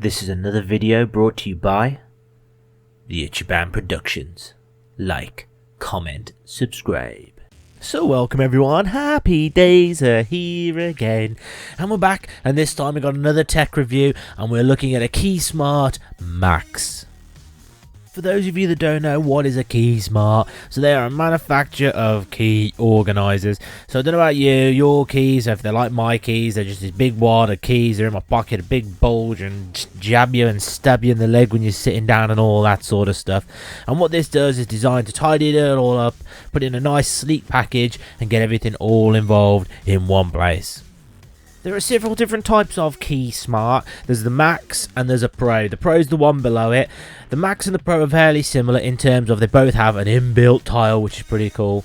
This is another video brought to you by the Ichiban Productions. Like, comment, subscribe. So welcome everyone, happy days are here again. And we're back, and this time we got another tech review, and we're looking at a KeySmart Max. For those of you that don't know, what is a KeySmart? So they are a manufacturer of key organisers. So I don't know about you, your keys, if they're like my keys, they're just this big wad of keys, they're in my pocket, a big bulge, and just jab you and stab you in the leg when you're sitting down and all that sort of stuff. And what this does is designed to tidy it all up, put it in a nice sleek package, and get everything all involved in one place. There are several different types of KeySmart. There's the Max and there's a Pro. The Pro is the one below it. The Max and the Pro are fairly similar in terms of they both have an inbuilt tile, which is pretty cool.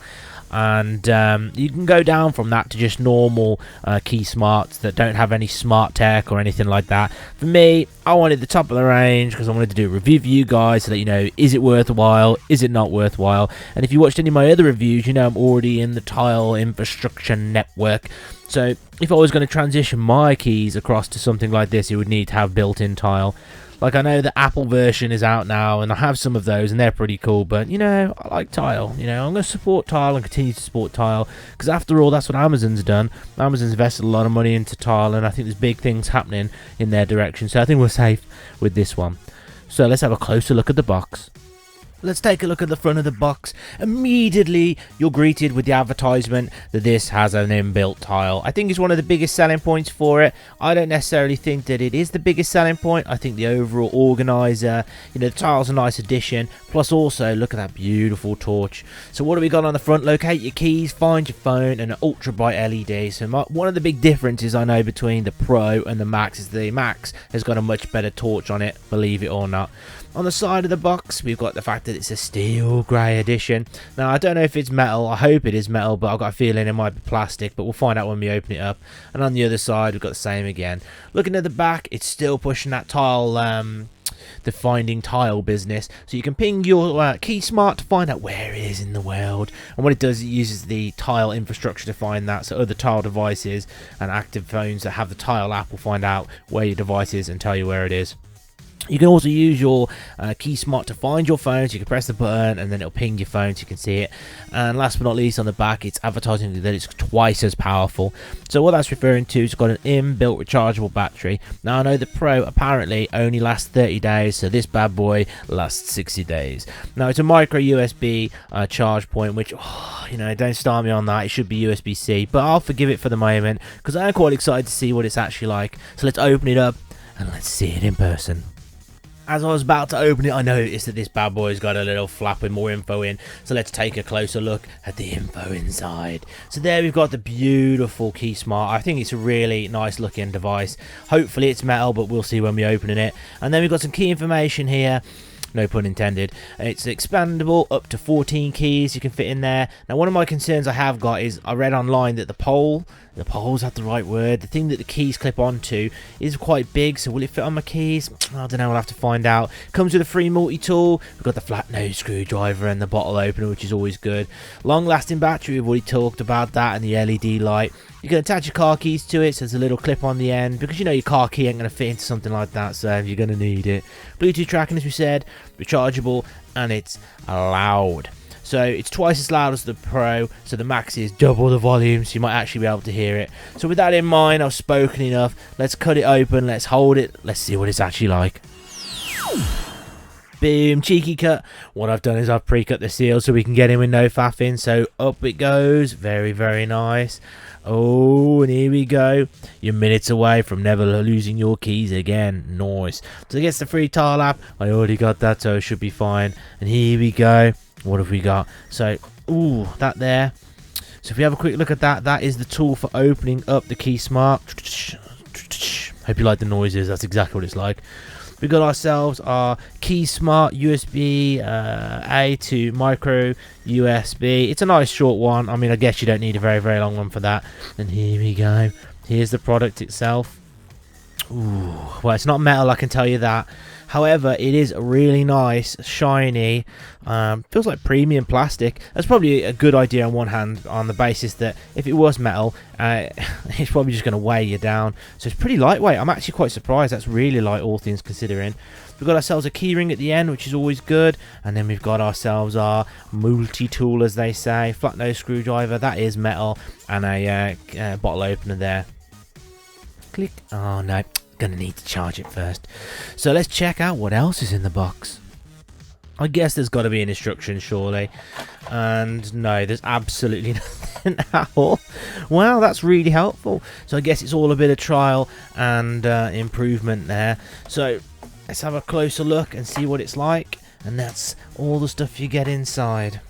And you can go down from that to just normal KeySmarts that don't have any smart tech or anything like that. For me, I wanted the top of the range because I wanted to do a review for you guys so that you know, is it worthwhile, is it not worthwhile. And if you watched any of my other reviews, you know I'm already in the tile infrastructure network. So if I was going to transition my keys across to something like this, it would need to have built-in tile. Like, I know the Apple version is out now, and I have some of those, and they're pretty cool, but, you know, I like tile. You know, I'm going to support tile and continue to support tile, because after all, that's what Amazon's done. Amazon's invested a lot of money into tile, and I think there's big things happening in their direction, so I think we're safe with this one. So let's have a closer look at the box. Let's take a look at the front of the box. Immediately, you're greeted with the advertisement that this has an inbuilt tile. I think it's one of the biggest selling points for it. I don't necessarily think that it is the biggest selling point. I think the overall organizer, you know, the tile's a nice addition. Plus also, look at that beautiful torch. So what do we got on the front? Locate your keys, find your phone, and an ultra bright LED. So one of the big differences I know between the Pro and the Max is the Max has got a much better torch on it, believe it or not. On the side of the box, we've got the fact that it's a steel grey edition. Now, I don't know if it's metal. I hope it is metal, but I've got a feeling it might be plastic, but we'll find out when we open it up. And on the other side, we've got the same again. Looking at the back, it's still pushing that tile, the finding tile business. So you can ping your KeySmart to find out where it is in the world. And what it does, it uses the tile infrastructure to find that. So other tile devices and active phones that have the tile app will find out where your device is and tell you where it is. You can also use your KeySmart to find your phone, so you can press the button and then it'll ping your phone so you can see it. And last but not least, on the back, it's advertising that it's twice as powerful. So what that's referring to is it's got an inbuilt rechargeable battery. Now I know the Pro apparently only lasts 30 days, so this bad boy lasts 60 days. Now it's a micro USB charge point, which, you know, don't start me on that. It should be USB-C, but I'll forgive it for the moment because I'm quite excited to see what it's actually like. So let's open it up and let's see it in person. As I was about to open it, I noticed that this bad boy's got a little flap with more info in. So let's take a closer look at the info inside. So there we've got the beautiful KeySmart. I think it's a really nice looking device. Hopefully it's metal, but we'll see when we open it. And then we've got some key information here. No pun intended. It's expandable, up to 14 keys you can fit in there. Now, one of my concerns I have got is I read online that the pole's not the right word, the thing that the keys clip onto is quite big, so will it fit on my keys? I don't know, we'll have to find out. Comes with a free multi-tool. We've got the flat nose screwdriver and the bottle opener, which is always good. Long lasting battery, we've already talked about that, and the LED light. You can attach your car keys to it, so there's a little clip on the end, because you know your car key ain't going to fit into something like that, so you're going to need it. Bluetooth tracking, as we said, rechargeable, and it's loud. So it's twice as loud as the Pro, so the Max is double the volume, so you might actually be able to hear it. So with that in mind, I've spoken enough. Let's cut it open, let's hold it, let's see what it's actually like. Boom, cheeky cut. What I've done is I've pre-cut the seal so we can get in with no faffing. So up it goes, very, very nice. Oh, and here we go. You're minutes away from never losing your keys again. Nice. So it gets the free tile app. I already got that, so it should be fine. And here we go. What have we got? So, ooh, that there. So if we have a quick look at that, that is the tool for opening up the KeySmart. Hope you like the noises. That's exactly what it's like. We got ourselves our KeySmart USB A to micro USB. It's a nice short one. I mean, I guess you don't need a very, very long one for that. And here we go. Here's the product itself. Ooh, well, it's not metal, I can tell you that. However, it is really nice, shiny, feels like premium plastic. That's probably a good idea on one hand, on the basis that if it was metal, it's probably just going to weigh you down. So it's pretty lightweight. I'm actually quite surprised. That's really light, all things considering. We've got ourselves a keyring at the end, which is always good. And then we've got ourselves our multi-tool, as they say, flat nose screwdriver. That is metal. And a bottle opener there. Click. Oh, no. Gonna need to charge it first. So let's check out what else is in the box. I guess there's got to be an instruction, surely. And no, there's absolutely nothing at all. Wow, that's really helpful. So I guess it's all a bit of trial and improvement there. So let's have a closer look and see what it's like. And that's all the stuff you get inside.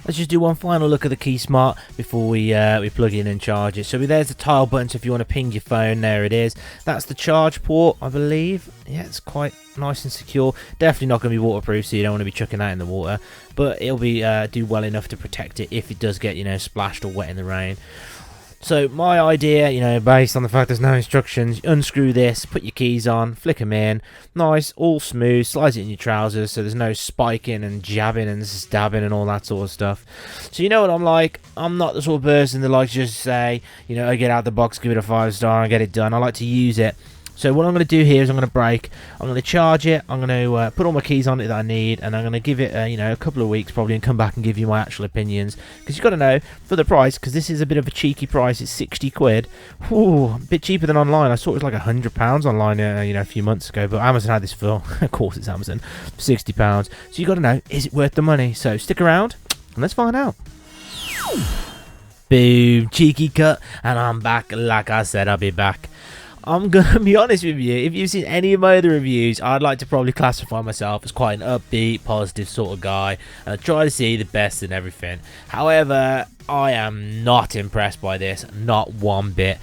Let's just do one final look at the KeySmart before we plug in and charge it. So there's the tile button, so if you want to ping your phone, there it is. That's the charge port, I believe. Yeah, it's quite nice and secure. Definitely not going to be waterproof, so you don't want to be chucking that in the water. But it'll be do well enough to protect it if it does get, splashed or wet in the rain. So my idea, based on the fact there's no instructions, unscrew this, put your keys on, flick them in, nice, all smooth, slides it in your trousers so there's no spiking and jabbing and stabbing and all that sort of stuff. So you know what I'm like, I'm not the sort of person that likes to just say, I get out the box, give it a 5-star and get it done. I like to use it. So what I'm going to do here is I'm going to brake, I'm going to charge it, I'm going to put all my keys on it that I need, and I'm going to give it, a couple of weeks probably and come back and give you my actual opinions. Because you've got to know, for the price, because this is a bit of a cheeky price, it's 60 quid. Ooh, a bit cheaper than online. I saw it was like £100 online, a few months ago, but Amazon had this for, of course it's Amazon, for £60. So you've got to know, is it worth the money? So stick around, and let's find out. Boom, cheeky cut, and I'm back. Like I said, I'll be back. I'm going to be honest with you, if you've seen any of my other reviews, I'd like to probably classify myself as quite an upbeat, positive sort of guy, and I try to see the best in everything. However, I am not impressed by this, not one bit.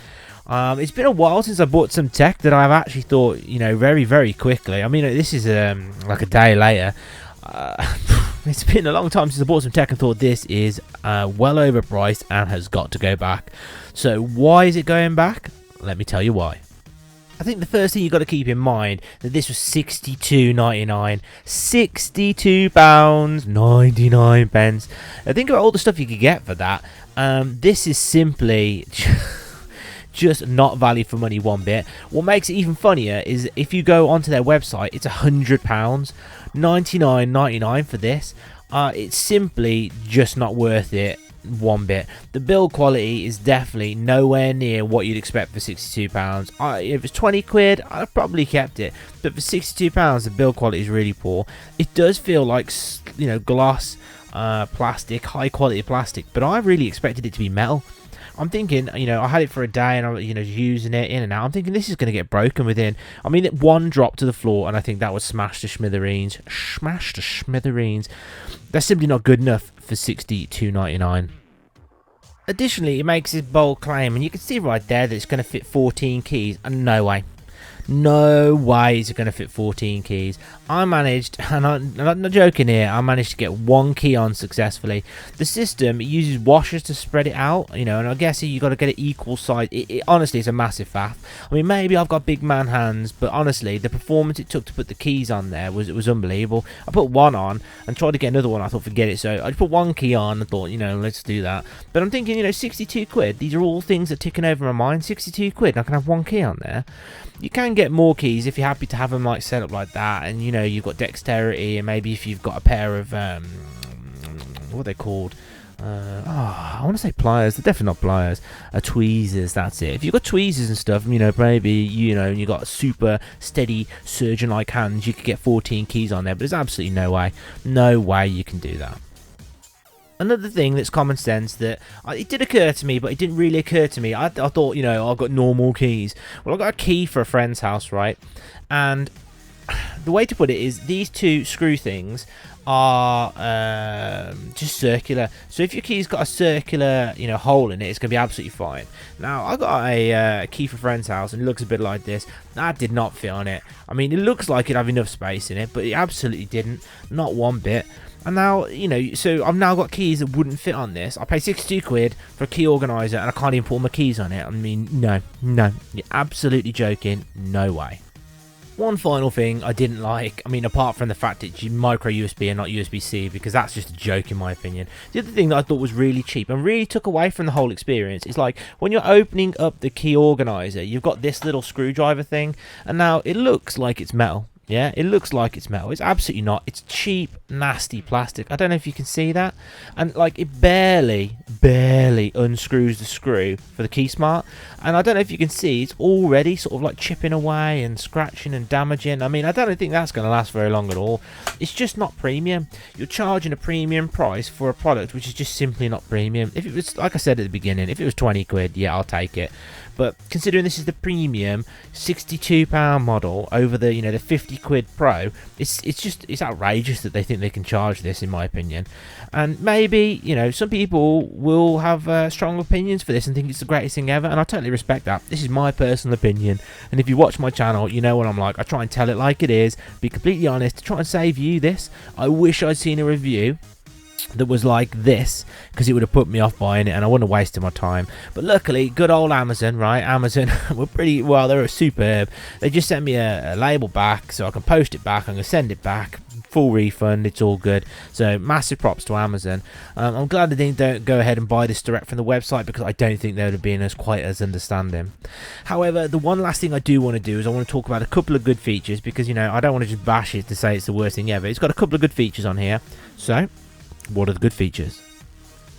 It's been a while since I bought some tech that I've actually thought, very, very quickly. I mean, this is like a day later. It's been a long time since I bought some tech and thought this is well overpriced and has got to go back. So why is it going back? Let me tell you why. I think the first thing you've got to keep in mind that this was £62.99. £62.99. Now think about all the stuff you could get for that. This is simply just not value for money one bit. What makes it even funnier is if you go onto their website, it's £100. $99.99 for this. It's simply just not worth it one bit. The build quality is definitely nowhere near what you'd expect for £62. If it's 20 quid, I'd probably kept it, but for £62 the build quality is really poor. It does feel like gloss plastic, high quality plastic, but I really expected it to be metal. I'm thinking, I had it for a day and I was, using it in and out. I'm thinking this is going to get broken within. I mean, one drop to the floor and I think that was smashed to smithereens. Smashed to smithereens. That's simply not good enough for £62.99. Additionally, it makes this bold claim, and you can see right there that it's going to fit 14 keys, and no way. No way is it going to fit 14 keys. I managed, and I'm not joking here, I managed to get one key on successfully. The system uses washers to spread it out, and I guess you've got to get it equal size. Honestly, it's a massive faff. I mean, maybe I've got big man hands, but honestly, the performance it took to put the keys on there was unbelievable. I put one on and tried to get another one. I thought, forget it. So I just put one key on and thought, let's do that. But I'm thinking, 62 quid. These are all things that are ticking over my mind. 62 quid, and I can have one key on there. You can get more keys if you're happy to have them set up like that, and you've got dexterity, and maybe if you've got a pair of what are they called? I want to say pliers. They're definitely not pliers. Tweezers. That's it. If you've got tweezers and stuff, maybe you got super steady surgeon-like hands, you could get 14 keys on there. But there's absolutely no way you can do that. Another thing that's common sense that it did occur to me, but it didn't really occur to me. I thought, I've got normal keys. Well, I've got a key for a friend's house, right? And the way to put it is these two screw things are just circular. So if your key's got a circular, hole in it, it's going to be absolutely fine. Now, I got a key for a friend's house, and it looks a bit like this. That did not fit on it. I mean, it looks like it'd have enough space in it, but it absolutely didn't. Not one bit. And now, you know, so I've now got keys that wouldn't fit on this. I pay 62 quid for a key organizer and I can't even put all my keys on it. I mean, no, you're absolutely joking. No way. One final thing I didn't like, I mean, apart from the fact it's micro USB and not USB-C, because that's just a joke in my opinion. The other thing that I thought was really cheap and really took away from the whole experience is like when you're opening up the key organizer, you've got this little screwdriver thing, and now it looks like it's metal. Yeah, it looks like it's metal. It's absolutely not. It's cheap, nasty plastic. I don't know if you can see that. And like it barely unscrews the screw for the KeySmart. And I don't know if you can see, it's already sort of like chipping away and scratching and damaging. I mean, I don't think that's going to last very long at all. It's just not premium. You're charging a premium price for a product which is just simply not premium. If it was, like I said at the beginning, if it was 20 quid, yeah, I'll take it. But considering this is the premium £62 model over the, you know, the 50 quid Pro, it's outrageous that they think they can charge this, in my opinion. And maybe, you know, some people will have strong opinions for this and think it's the greatest thing ever, and I totally respect that. This is my personal opinion, and if you watch my channel, you know what I'm like. I try and tell it like it is, be completely honest, to try and save you this. I wish I'd seen a review that was like this, because it would have put me off buying it and I wouldn't have wasted my time. But luckily, good old Amazon, right? Amazon were pretty, well, they were superb. They just sent me a label back so I can post it back. I'm going to send it back, full refund, it's all good. So massive props to Amazon. I'm glad they didn't go ahead and buy this direct from the website, because I don't think they would have been as quite as understanding. However, the one last thing I do want to do is I want to talk about a couple of good features, because, you know, I don't want to just bash it to say it's the worst thing ever. It's got a couple of good features on here. So what are the good features?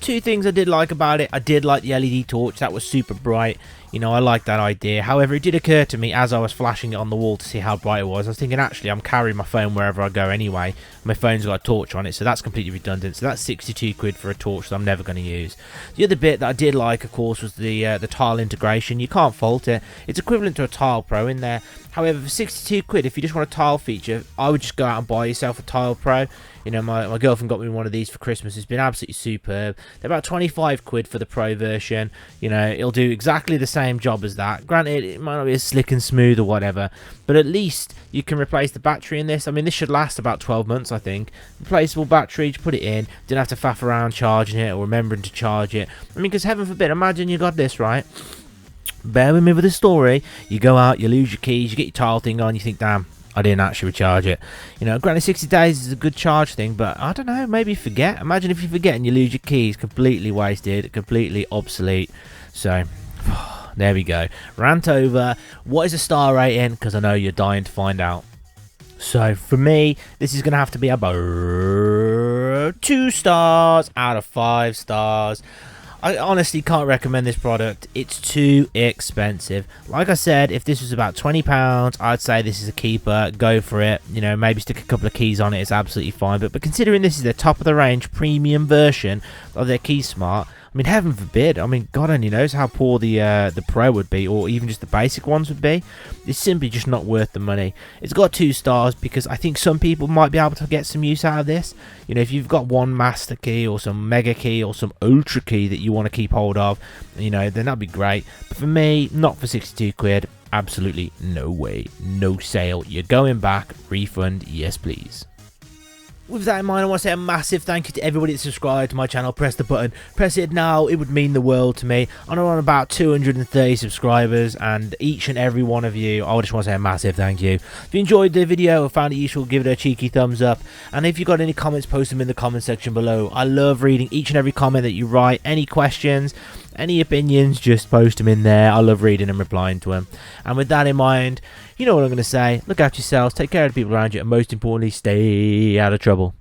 Two things I did like about it. I did like the LED torch. That was super bright. You know, I like that idea. However, it did occur to me as I was flashing it on the wall to see how bright it was. I was thinking, actually, I'm carrying my phone wherever I go anyway. My phone's got a torch on it, so that's completely redundant. So that's 62 quid for a torch that I'm never going to use. The other bit that I did like, of course, was the tile integration. You can't fault it. It's equivalent to a Tile Pro in there. However, for 62 quid, if you just want a tile feature, I would just go out and buy yourself a Tile Pro. You know, my girlfriend got me one of these for Christmas. It's been absolutely superb. They're about 25 quid for the Pro version. You know, it'll do exactly the same job as that. Granted, it might not be as slick and smooth or whatever, but at least you can replace the battery in this. I mean, this should last about 12 months, I think. Replaceable battery, just put it in. Didn't have to faff around charging it or remembering to charge it. I mean, because heaven forbid, imagine you got this, right? Bear with me with the story. You go out, you lose your keys, you get your tile thing on, you think, damn, I didn't actually recharge it. You know, granted 60 days is a good charge thing, but I don't know, maybe forget. Imagine if you forget and you lose your keys, completely wasted, completely obsolete. So, there we go. Rant over. What is a star rating? Because I know you're dying to find out. So, for me, this is going to have to be about 2 stars out of 5 stars. I honestly can't recommend this product. It's too expensive. Like I said, if this was about £20, I'd say this is a keeper. Go for it. You know, maybe stick a couple of keys on it. It's absolutely fine. But considering this is the top of the range premium version of their KeySmart, I mean, heaven forbid. I mean, God only knows how poor the Pro would be, or even just the basic ones would be. It's simply just not worth the money. It's got 2 stars because I think some people might be able to get some use out of this. You know, if you've got one master key or some mega key or some ultra key that you want to keep hold of, you know, then that'd be great. But for me, not for 62 quid. Absolutely no way. No sale. You're going back. Refund. Yes, please. With that in mind, I want to say a massive thank you to everybody that subscribed to my channel. Press the button. Press it now. It would mean the world to me. I'm on about 230 subscribers, and each and every one of you, I just want to say a massive thank you. If you enjoyed the video or found it useful, give it a cheeky thumbs up. And if you've got any comments, post them in the comment section below. I love reading each and every comment that you write. Any questions, any opinions, just post them in there. I love reading and replying to them. And with that in mind, you know what I'm going to say. Look after yourselves, take care of the people around you, and most importantly, stay out of trouble.